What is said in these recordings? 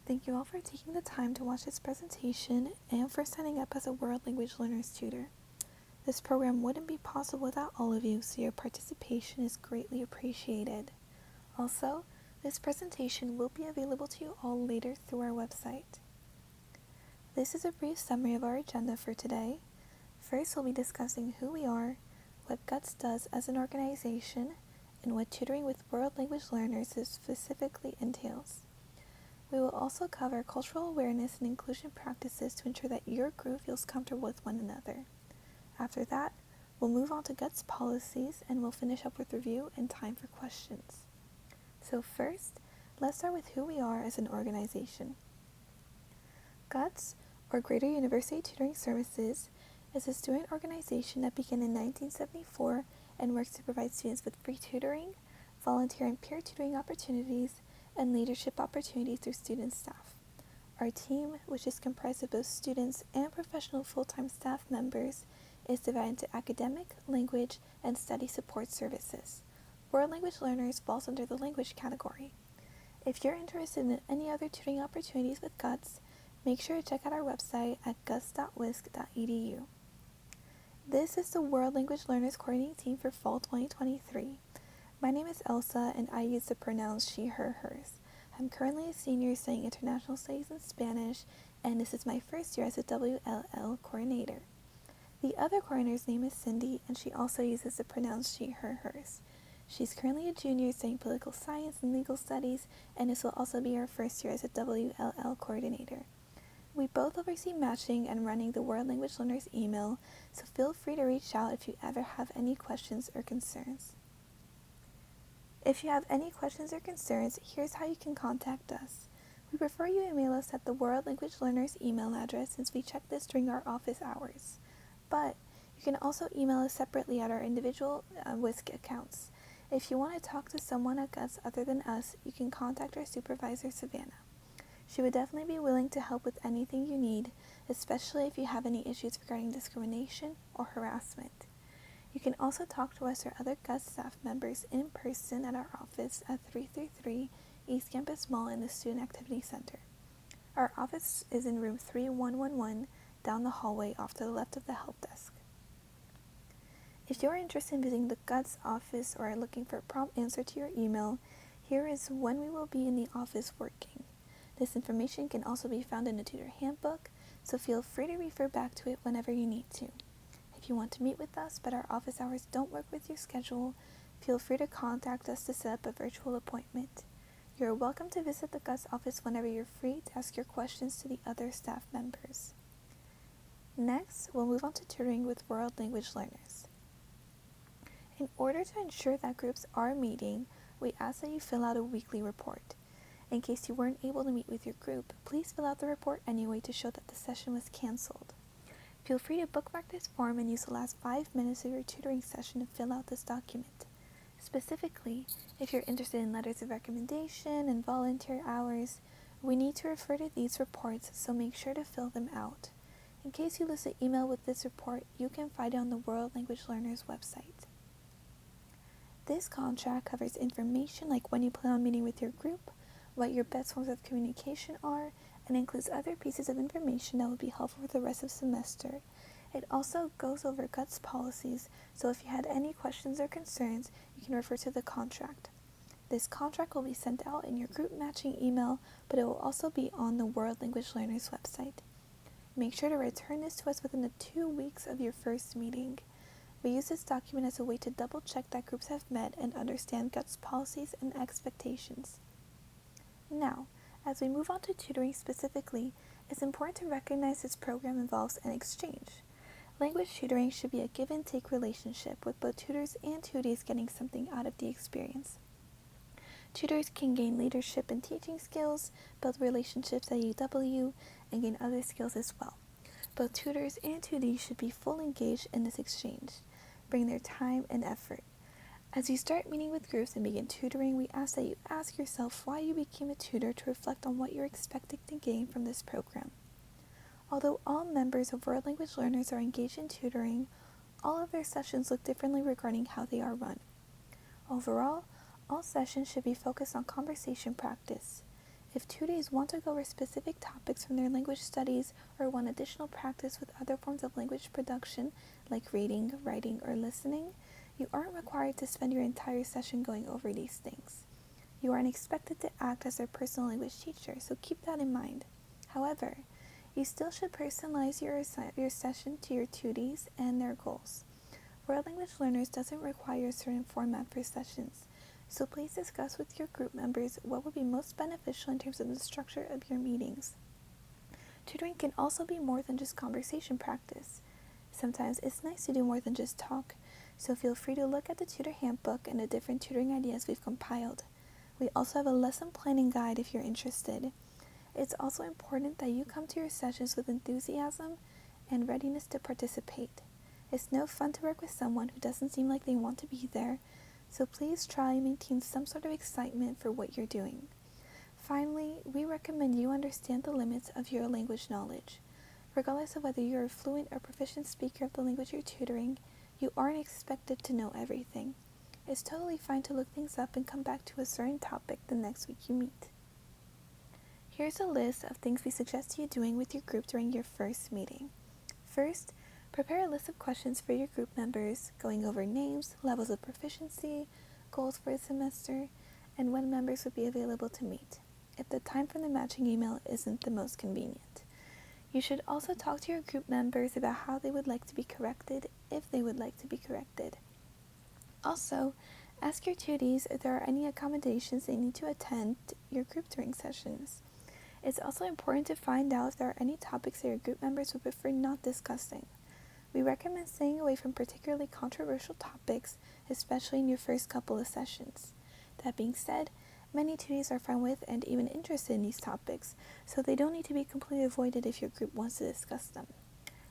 Thank you all for taking the time to watch this presentation and for signing up as a World Language Learners Tutor. This program wouldn't be possible without all of you, so your participation is greatly appreciated. Also, this presentation will be available to you all later through our website. This is a brief summary of our agenda for today. First, we'll be discussing who we are, what GUTS does as an organization, and what tutoring with World Language Learners specifically entails. We will also cover cultural awareness and inclusion practices to ensure that your group feels comfortable with one another. After that, we'll move on to GUTS policies and we'll finish up with review and time for questions. So first, let's start with who we are as an organization. GUTS, or Greater University Tutoring Services, is a student organization that began in 1974 and works to provide students with free tutoring, volunteer and peer tutoring opportunities, and leadership opportunities through student staff. Our team, which is comprised of both students and professional full-time staff members, is divided into academic, language, and study support services. World Language Learners falls under the language category. If you're interested in any other tutoring opportunities with GUTS, make sure to check out our website at guts.wisc.edu. This is the World Language Learners Coordinating Team for Fall 2023. My name is Elsa, and I use the pronouns she, her, hers. I'm currently a senior studying International Studies and Spanish, and this is my first year as a WLL coordinator. The other coordinator's name is Cindy, and she also uses the pronouns she, her, hers. She's currently a junior studying political science and legal studies, and this will also be her first year as a WLL coordinator. We both oversee matching and running the World Language Learners email, so feel free to reach out if you ever have any questions or concerns. If you have any questions or concerns, here's how you can contact us. We prefer you email us at the World Language Learners email address since we check this during our office hours. But you can also email us separately at our individual WISC accounts. If you want to talk to someone at GUTS other than us, you can contact our supervisor, Savannah. She would definitely be willing to help with anything you need, especially if you have any issues regarding discrimination or harassment. You can also talk to us or other GUTS staff members in person at our office at 333 East Campus Mall in the Student Activity Center. Our office is in room 3111 down the hallway off to the left of the help desk. If you're interested in visiting the GUTS office or are looking for a prompt answer to your email, here is when we will be in the office working. This information can also be found in the tutor handbook, so feel free to refer back to it whenever you need to. If you want to meet with us but our office hours don't work with your schedule, feel free to contact us to set up a virtual appointment. You're welcome to visit the GUTS office whenever you're free to ask your questions to the other staff members. Next, we'll move on to tutoring with World Language Learners. In order to ensure that groups are meeting, we ask that you fill out a weekly report. In case you weren't able to meet with your group, please fill out the report anyway to show that the session was canceled. Feel free to bookmark this form and use the last 5 minutes of your tutoring session to fill out this document. Specifically, if you're interested in letters of recommendation and volunteer hours, we need to refer to these reports, so make sure to fill them out. In case you lose an email with this report, you can find it on the World Language Learners website. This contract covers information like when you plan on meeting with your group, what your best forms of communication are, and includes other pieces of information that will be helpful for the rest of the semester. It also goes over GUTS policies, so if you had any questions or concerns, you can refer to the contract. This contract will be sent out in your group matching email, but it will also be on the World Language Learners website. Make sure to return this to us within the 2 weeks of your first meeting. We use this document as a way to double check that groups have met and understand GUTS policies and expectations. Now, as we move on to tutoring specifically, it's important to recognize this program involves an exchange. Language tutoring should be a give-and-take relationship with both tutors and tutees getting something out of the experience. Tutors can gain leadership and teaching skills, build relationships at UW, and gain other skills as well. Both tutors and tutees should be fully engaged in this exchange, bring their time and effort. As you start meeting with groups and begin tutoring, we ask that you ask yourself why you became a tutor to reflect on what you're expecting to gain from this program. Although all members of World Language Learners are engaged in tutoring, all of their sessions look differently regarding how they are run. Overall, all sessions should be focused on conversation practice. If tutees want to go over specific topics from their language studies or want additional practice with other forms of language production like reading, writing, or listening, you aren't required to spend your entire session going over these things. You aren't expected to act as their personal language teacher, so keep that in mind. However, you still should personalize your session to your tutees and their goals. World Language Learners doesn't require a certain format for sessions, so please discuss with your group members what would be most beneficial in terms of the structure of your meetings. Tutoring can also be more than just conversation practice. Sometimes it's nice to do more than just talk, so feel free to look at the tutor handbook and the different tutoring ideas we've compiled. We also have a lesson planning guide if you're interested. It's also important that you come to your sessions with enthusiasm and readiness to participate. It's no fun to work with someone who doesn't seem like they want to be there, so please try and maintain some sort of excitement for what you're doing. Finally, we recommend you understand the limits of your language knowledge. Regardless of whether you're a fluent or proficient speaker of the language you're tutoring, you aren't expected to know everything. It's totally fine to look things up and come back to a certain topic the next week you meet. Here's a list of things we suggest you doing with your group during your first meeting. First, prepare a list of questions for your group members, going over names, levels of proficiency, goals for a semester, and when members would be available to meet, if the time from the matching email isn't the most convenient. You should also talk to your group members about how they would like to be corrected, if they would like to be corrected. Also, ask your tutees if there are any accommodations they need to attend your group during sessions. It's also important to find out if there are any topics that your group members would prefer not discussing. We recommend staying away from particularly controversial topics, especially in your first couple of sessions. That being said, many tutees are fine with and even interested in these topics, so they don't need to be completely avoided if your group wants to discuss them.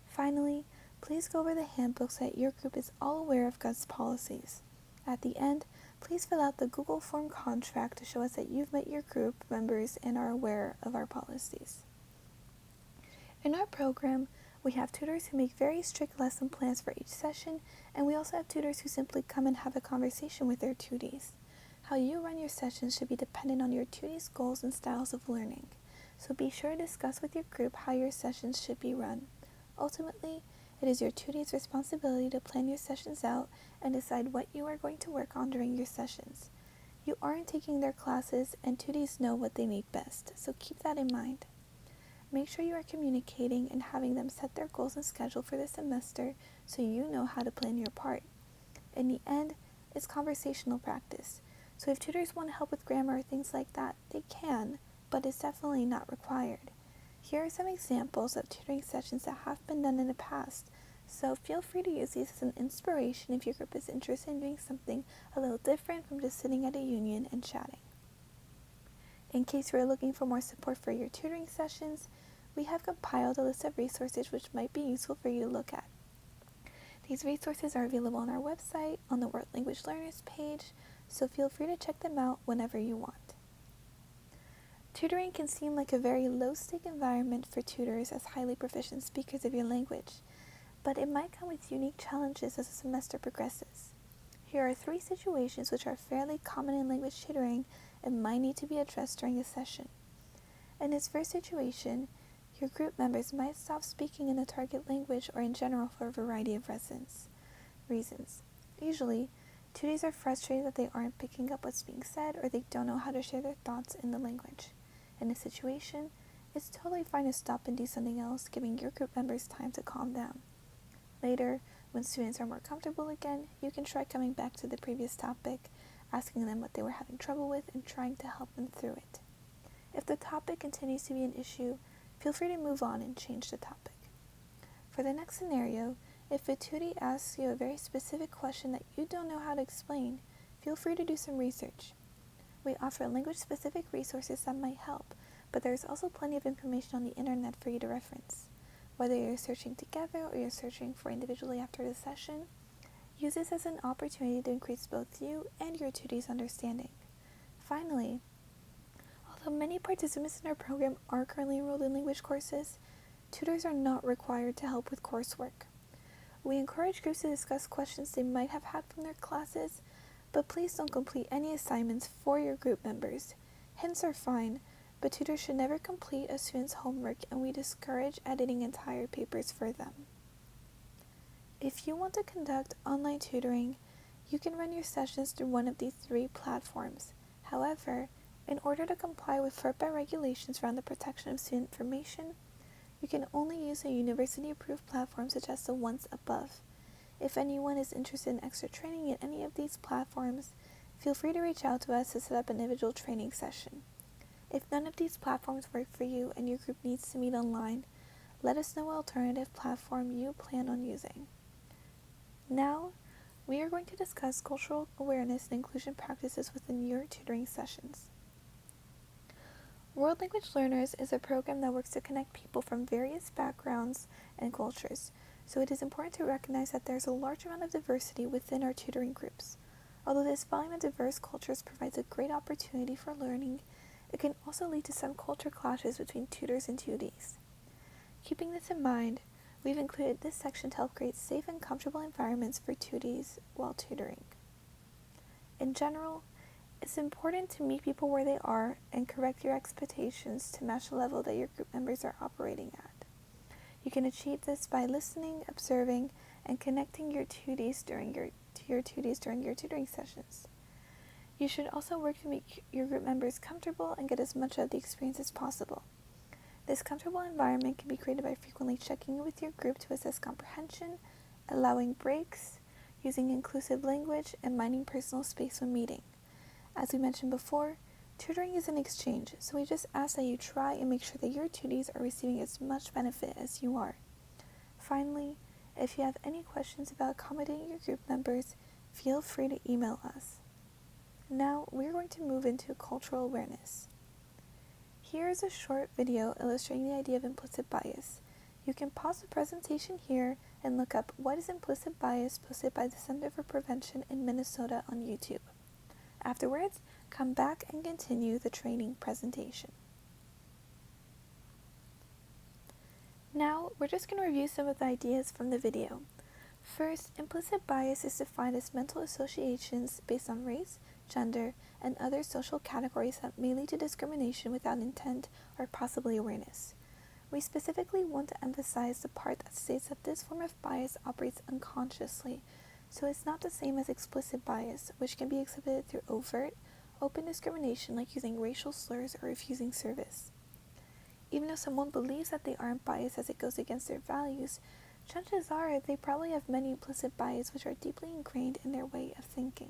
Finally, please go over the handbook so that your group is all aware of God's policies. At the end, please fill out the Google Form contract to show us that you've met your group members and are aware of our policies. In our program, we have tutors who make very strict lesson plans for each session, and we also have tutors who simply come and have a conversation with their tutees. How you run your sessions should be dependent on your tutees' goals and styles of learning, so be sure to discuss with your group how your sessions should be run. Ultimately, it is your tutees' responsibility to plan your sessions out and decide what you are going to work on during your sessions. You aren't taking their classes, and tutees know what they need best, so keep that in mind. Make sure you are communicating and having them set their goals and schedule for the semester so you know how to plan your part. In the end, it's conversational practice, so if tutors want help with grammar or things like that, they can, but it's definitely not required. Here are some examples of tutoring sessions that have been done in the past, so feel free to use these as an inspiration if your group is interested in doing something a little different from just sitting at a union and chatting. In case you are looking for more support for your tutoring sessions, we have compiled a list of resources which might be useful for you to look at. These resources are available on our website, on the World Language Learners page, so feel free to check them out whenever you want. Tutoring can seem like a very low-stake environment for tutors as highly proficient speakers of your language, but it might come with unique challenges as the semester progresses. Here are 3 situations which are fairly common in language tutoring and might need to be addressed during a session. In this first situation, your group members might stop speaking in the target language or in general for a variety of reasons. Usually, tutees are frustrated that they aren't picking up what's being said or they don't know how to share their thoughts in the language. In this situation, it's totally fine to stop and do something else, giving your group members time to calm down. Later, when students are more comfortable again, you can try coming back to the previous topic, asking them what they were having trouble with and trying to help them through it. If the topic continues to be an issue, feel free to move on and change the topic. For the next scenario, if a tutee asks you a very specific question that you don't know how to explain, feel free to do some research. We offer language-specific resources that might help, but there is also plenty of information on the internet for you to reference. Whether you're searching together or you're searching for individually after the session, use this as an opportunity to increase both you and your tutee's understanding. Finally, although many participants in our program are currently enrolled in language courses, tutors are not required to help with coursework. We encourage groups to discuss questions they might have had from their classes, but please don't complete any assignments for your group members. Hints are fine, but tutors should never complete a student's homework, and we discourage editing entire papers for them. If you want to conduct online tutoring, you can run your sessions through one of these 3 platforms. However, in order to comply with FERPA regulations around the protection of student information, you can only use a university-approved platform such as the ones above. If anyone is interested in extra training in any of these platforms, feel free to reach out to us to set up an individual training session. If none of these platforms work for you and your group needs to meet online, let us know what alternative platform you plan on using. Now, we are going to discuss cultural awareness and inclusion practices within your tutoring sessions. World Language Learners is a program that works to connect people from various backgrounds and cultures, so it is important to recognize that there is a large amount of diversity within our tutoring groups. Although this volume of diverse cultures provides a great opportunity for learning, it can also lead to some culture clashes between tutors and tutees. Keeping this in mind, we've included this section to help create safe and comfortable environments for tutees while tutoring. In general, it's important to meet people where they are and correct your expectations to match the level that your group members are operating at. You can achieve this by listening, observing, and connecting your tutees during your tutoring sessions. You should also work to make your group members comfortable and get as much of the experience as possible. This comfortable environment can be created by frequently checking in with your group to assess comprehension, allowing breaks, using inclusive language, and minding personal space when meeting. As we mentioned before, tutoring is an exchange, so we just ask that you try and make sure that your tutees are receiving as much benefit as you are. Finally, if you have any questions about accommodating your group members, feel free to email us. Now, we're going to move into cultural awareness. Here is a short video illustrating the idea of implicit bias. You can pause the presentation here and look up "What is implicit bias?" posted by the Center for Prevention in Minnesota on YouTube. Afterwards, come back and continue the training presentation. Now, we're just going to review some of the ideas from the video. First, implicit bias is defined as mental associations based on race, gender, and other social categories that may lead to discrimination without intent or possibly awareness. We specifically want to emphasize the part that states that this form of bias operates unconsciously, so it's not the same as explicit bias, which can be exhibited through overt, open discrimination like using racial slurs or refusing service. Even if someone believes that they aren't biased as it goes against their values, chances are they probably have many implicit biases which are deeply ingrained in their way of thinking.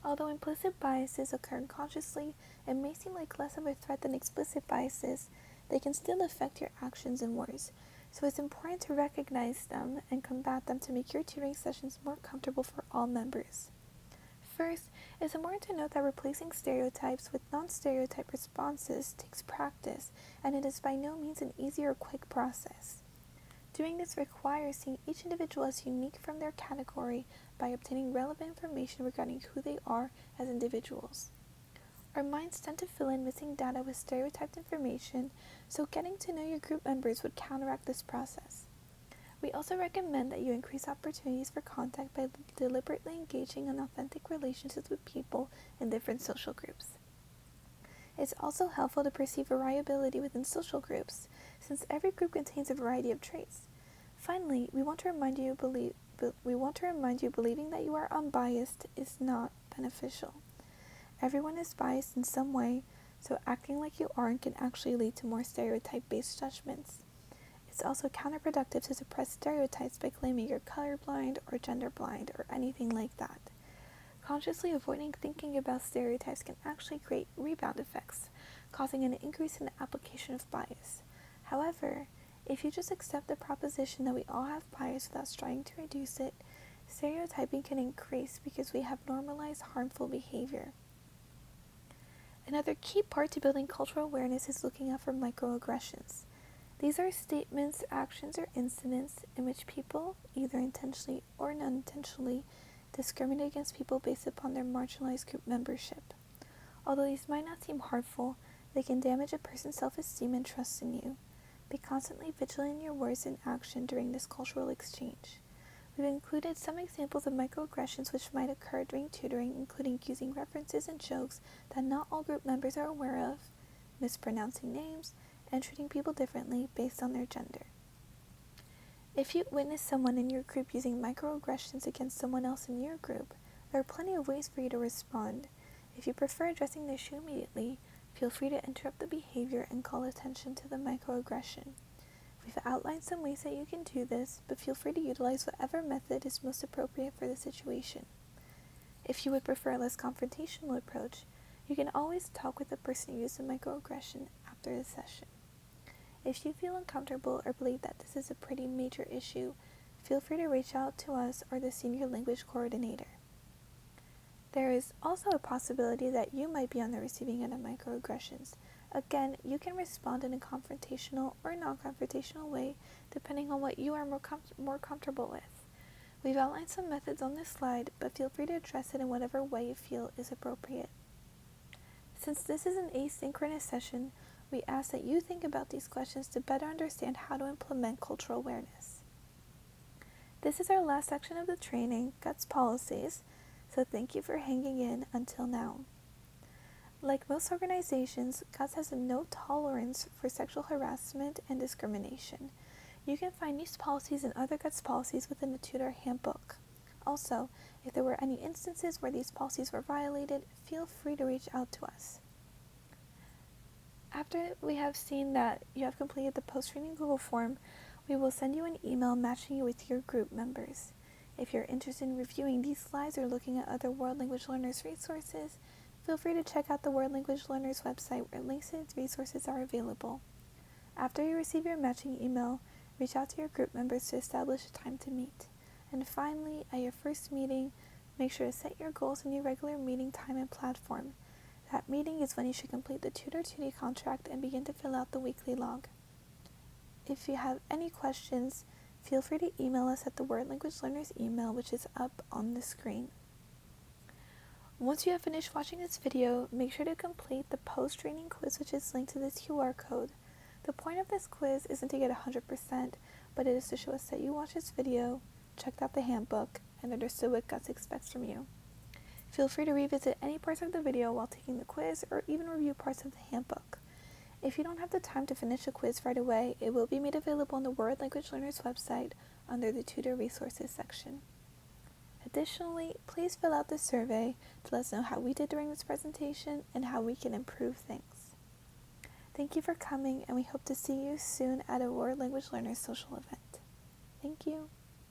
Although implicit biases occur unconsciously and may seem like less of a threat than explicit biases, they can still affect your actions and words, so it's important to recognize them and combat them to make your tutoring sessions more comfortable for all members. First, it's important to note that replacing stereotypes with non-stereotype responses takes practice, and it is by no means an easy or quick process. Doing this requires seeing each individual as unique from their category by obtaining relevant information regarding who they are as individuals. Our minds tend to fill in missing data with stereotyped information, so getting to know your group members would counteract this process. We also recommend that you increase opportunities for contact by deliberately engaging in authentic relationships with people in different social groups. It's also helpful to perceive variability within social groups, since every group contains a variety of traits. Finally, we want to remind you believing that you are unbiased is not beneficial. Everyone is biased in some way, so acting like you aren't can actually lead to more stereotype-based judgments. It's also counterproductive to suppress stereotypes by claiming you're colorblind or genderblind or anything like that. Consciously avoiding thinking about stereotypes can actually create rebound effects, causing an increase in the application of bias. However, if you just accept the proposition that we all have bias without striving to reduce it, stereotyping can increase because we have normalized harmful behavior. Another key part to building cultural awareness is looking out for microaggressions. These are statements, actions, or incidents in which people, either intentionally or unintentionally, discriminate against people based upon their marginalized group membership. Although these might not seem harmful, they can damage a person's self-esteem and trust in you. Be constantly vigilant in your words and action during this cultural exchange. We've included some examples of microaggressions which might occur during tutoring, including using references and jokes that not all group members are aware of, mispronouncing names, and treating people differently based on their gender. If you witness someone in your group using microaggressions against someone else in your group, there are plenty of ways for you to respond. If you prefer addressing the issue immediately, feel free to interrupt the behavior and call attention to the microaggression. We've outlined some ways that you can do this, but feel free to utilize whatever method is most appropriate for the situation. If you would prefer a less confrontational approach, you can always talk with the person who used the microaggression after the session. If you feel uncomfortable or believe that this is a pretty major issue, feel free to reach out to us or the senior language coordinator. There is also a possibility that you might be on the receiving end of microaggressions. Again, you can respond in a confrontational or non-confrontational way depending on what you are more comfortable with. We've outlined some methods on this slide, but feel free to address it in whatever way you feel is appropriate. Since this is an asynchronous session, we ask that you think about these questions to better understand how to implement cultural awareness. This is our last section of the training, GUTS Policies, so thank you for hanging in until now. Like most organizations, GUTS has a no tolerance for sexual harassment and discrimination. You can find these policies and other GUTS policies within the tutor handbook. Also, if there were any instances where these policies were violated, feel free to reach out to us. After we have seen that you have completed the post-training Google form, we will send you an email matching you with your group members. If you're interested in reviewing these slides or looking at other World Language Learners resources, feel free to check out the World Language Learners website where links to its resources are available. After you receive your matching email, reach out to your group members to establish a time to meet. And finally, at your first meeting, make sure to set your goals in your regular meeting time and platform. That meeting is when you should complete the tutor-to-be contract and begin to fill out the weekly log. If you have any questions, feel free to email us at the World Language Learners email, which is up on the screen. Once you have finished watching this video, make sure to complete the post-training quiz, which is linked to this QR code. The point of this quiz isn't to get 100%, but it is to show us that you watched this video, checked out the handbook, and understood what GUTS expects from you. Feel free to revisit any parts of the video while taking the quiz or even review parts of the handbook. If you don't have the time to finish the quiz right away, it will be made available on the World Language Learners website under the Tutor Resources section. Additionally, please fill out the survey to let us know how we did during this presentation and how we can improve things. Thank you for coming, and we hope to see you soon at a World Language Learners social event. Thank you.